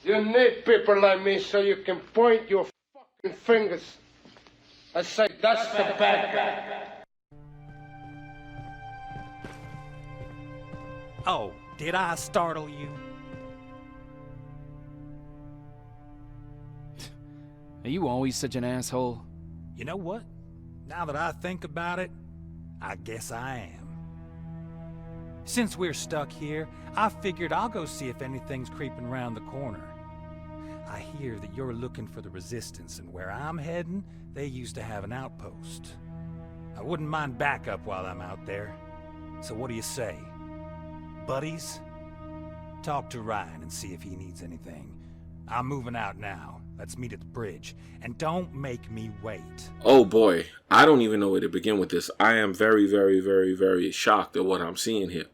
You need people like me so you can point your fucking fingers and say, that's the bad guy. Oh, did I startle you? Are you always such an asshole? You know what? Now that I think about it, I guess I am. Since we're stuck here, I figured I'll go see if anything's creeping around the corner. I hear that you're looking for the Resistance, and where I'm heading, they used to have an outpost. I wouldn't mind backup while I'm out there. So what do you say? Buddies? Talk to Ryan and see if he needs anything. I'm moving out now. Let's meet at the bridge. And don't make me wait. Oh boy, I don't even know where to begin with this. I am very, very, very, very shocked at what I'm seeing here.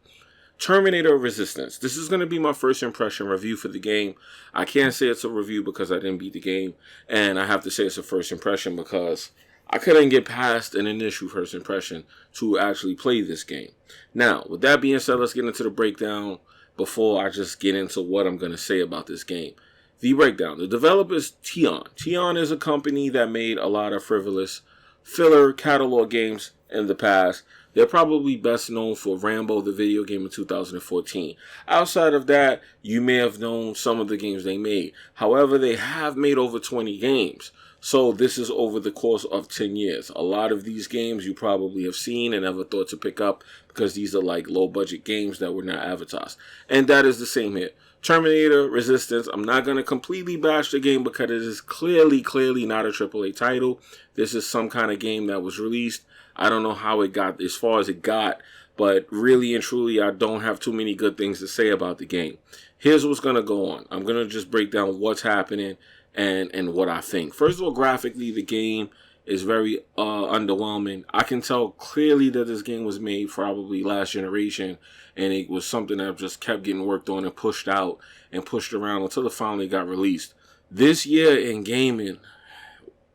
Terminator Resistance. This is going to be my first impression review for the game. I can't say it's a review because I didn't beat the game. And I have to say it's a first impression because I couldn't get past an initial first impression to actually play this game. Now, with that being said, let's get into the breakdown before I just get into what I'm going to say about this game. The breakdown. The developer is Teon. Teon is a company that made a lot of frivolous filler catalog games in the past. They're probably best known for Rambo, the video game in 2014. Outside of that, you may have known some of the games they made. However, they have made over 20 games. So this is over the course of 10 years. A lot of these games you probably have seen and never thought to pick up because these are like low budget games that were not advertised. And that is the same here. Terminator Resistance, I'm not going to completely bash the game because it is clearly not a AAA title. This is some kind of game that was released. I don't know how it got as far as it got, but really and truly I don't have too many good things to say about the game. Here's what's going to go on. I'm going to just break down what's happening and what I think. First of all, graphically, the game is very underwhelming. I can tell clearly that this game was made probably last generation, and it was something that just kept getting worked on and pushed out and pushed around until it finally got released. This year in gaming,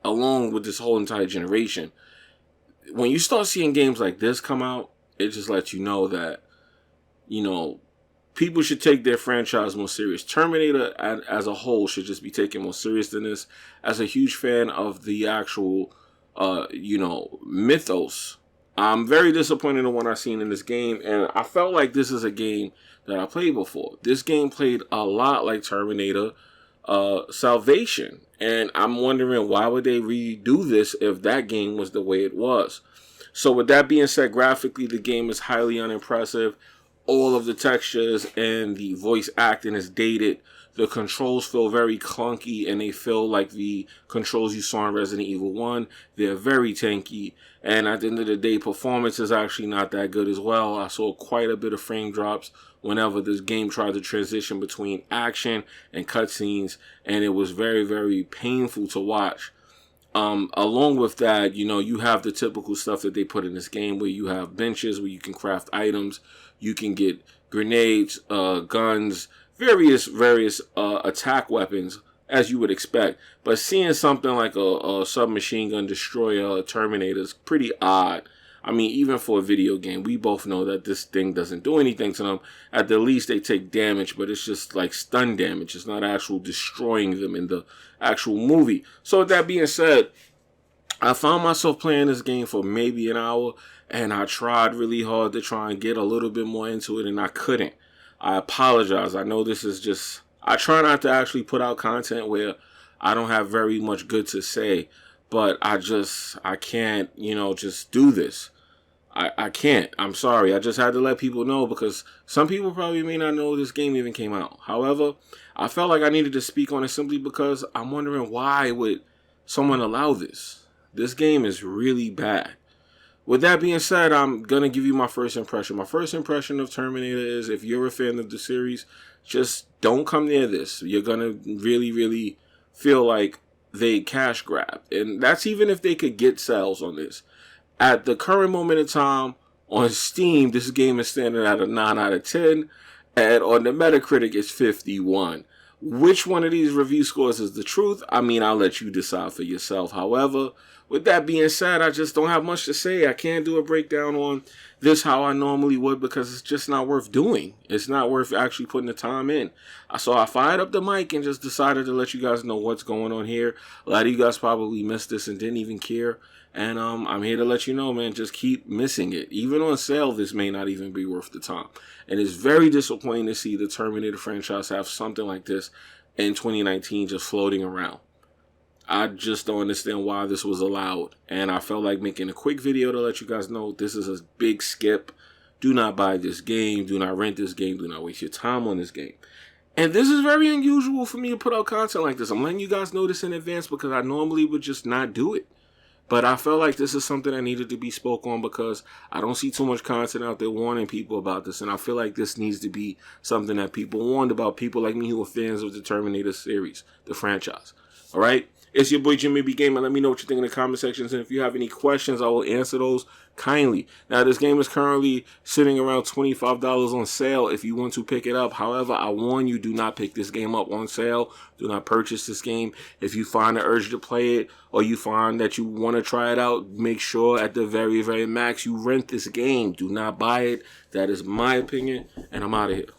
along with this whole entire generation, when you start seeing games like this come out, it just lets you know that, you know, people should take their franchise more serious. Terminator as a whole should just be taken more serious than this. As a huge fan of the actual, you know, mythos, I'm very disappointed in what I've seen in this game. And I felt like this is a game that I played before. This game played a lot like Terminator Salvation. And I'm wondering, why would they redo this if that game was the way it was? So with that being said, graphically, the game is highly unimpressive. All of the textures and the voice acting is dated. The controls feel very clunky, and they feel like the controls you saw in Resident Evil 1. They're very tanky, and at the end of the day, performance is actually not that good as well. I saw quite a bit of frame drops whenever this game tried to transition between action and cutscenes, and it was very painful to watch. Along with that, you know, you have the typical stuff that they put in this game where you have benches where you can craft items, you can get grenades, guns, various attack weapons as you would expect. But seeing something like a submachine gun destroyer, a Terminator, is pretty odd. I mean, even for a video game, we both know that this thing doesn't do anything to them. At the least, they take damage, but it's just like stun damage. It's not actual destroying them in the actual movie. So with that being said, I found myself playing this game for maybe an hour, and I tried really hard to try and get a little bit more into it, and I couldn't. I apologize. I know this is just... I try not to actually put out content where I don't have very much good to say, but I can't, you know, just do this. I can't. I'm sorry. I just had to let people know because some people probably may not know this game even came out. However, I felt like I needed to speak on it simply because I'm wondering, why would someone allow this? This game is really bad. With that being said, I'm going to give you my first impression. My first impression of Terminator is, if you're a fan of the series, just don't come near this. You're going to really feel like they cash grabbed. And that's even if they could get sales on this. At the current moment in time, on Steam, this game is standing at a 9 out of 10. And on the Metacritic, it's 51. Which one of these review scores is the truth? I mean, I'll let you decide for yourself. However, with that being said, I just don't have much to say. I can't do a breakdown on this how I normally would because it's just not worth doing. It's not worth actually putting the time in. So I fired up the mic and just decided to let you guys know what's going on here. A lot of you guys probably missed this and didn't even care. And I'm here to let you know, man, just keep missing it. Even on sale, this may not even be worth the time. And it's very disappointing to see the Terminator franchise have something like this in 2019 just floating around. I just don't understand why this was allowed. And I felt like making a quick video to let you guys know this is a big skip. Do not buy this game. Do not rent this game. Do not waste your time on this game. And this is very unusual for me to put out content like this. I'm letting you guys know this in advance because I normally would just not do it. But I felt like this is something that needed to be spoke on because I don't see too much content out there warning people about this. And I feel like this needs to be something that people warned about, people like me who are fans of the Terminator series, the franchise. All right? It's your boy Jimmybgaming. Let me know what you think in the comment sections. And if you have any questions, I will answer those kindly. Now, this game is currently sitting around $25 on sale if you want to pick it up. However, I warn you, do not pick this game up on sale. Do not purchase this game. If you find the urge to play it or you find that you want to try it out, make sure at the very, very max you rent this game. Do not buy it. That is my opinion, and I'm out of here.